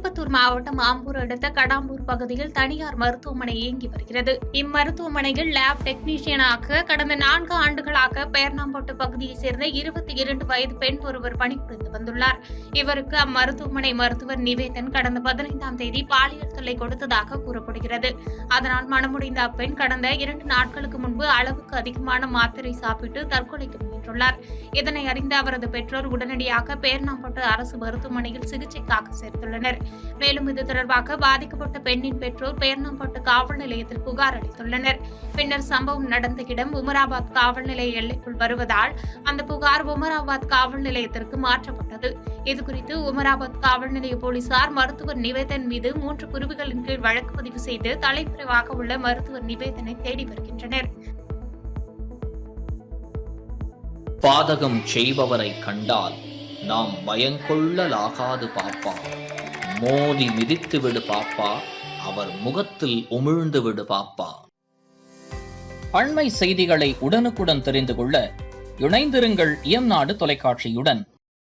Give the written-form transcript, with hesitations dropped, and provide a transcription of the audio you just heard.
திருப்பத்தூர் மாவட்டம் ஆம்பூர் அடுத்த கடாம்பூர் பகுதியில் தனியார் மருத்துவமனை இயங்கி வருகிறது. இம்மருத்துவமனையில் லேப் டெக்னீஷியனாக கடந்த 4 ஆண்டுகளாக பேர்ணாம்பட்டு பகுதியைச் சேர்ந்த 22 வயது பெண் ஒருவர் பணிபுரிந்து வந்துள்ளார். இவருக்கு அம்மருத்துவமனை மருத்துவர் நிவேதன் கடந்த 15ஆம் தேதி பாலியல் தொல்லை கொடுத்ததாக கூறப்படுகிறது. அதனால் மனமுடைந்த அப்பெண் கடந்த 2 நாட்களுக்கு முன்பு அளவுக்கு அதிகமான மாத்திரை சாப்பிட்டு தற்கொலைக்கு முயன்றுள்ளார். இதனை அறிந்த அவரது பெற்றோர் உடனடியாக பேர்ணாம்பட்டு அரசு மருத்துவமனையில் சிகிச்சைக்காக சேர்த்துள்ளனர். மேலும் இது தொடர்பாக பாதிக்கப்பட்ட பெண்ணின் பெற்றோர் பேர்ணாம்பட்டு காவல் நிலையத்தில் புகார் அளித்துள்ளனர். பின்னர் சம்பவம் நடந்த இடம் உமராபாத் காவல் நிலைய எல்லைக்குள் வருவதால் அந்த புகார் உமராபாத் காவல் நிலையத்திற்கு மாற்றப்பட்டது. இதுகுறித்து உமராபாத் காவல் நிலைய போலீசார் மருத்துவர் நிவேதன் மீது 3 பிரிவுகளின் கீழ் வழக்கு பதிவு செய்து தலைமறைவாக உள்ள மருத்துவர் நிவேதனை தேடி வருகின்றனர். பாதகம் செய்பவரை கண்டால் நாம் பயங்கொள்ளலாகாது பாப்பா, மோதி மிதித்து விடு பாப்பா, அவர் முகத்தில் உமிழ்ந்து விடு பாப்பா. அண்மை செய்திகளை உடனுக்குடன் தெரிந்து கொள்ள இணைந்திருங்கள் இயம்நாடு தொலைக்காட்சியுடன்.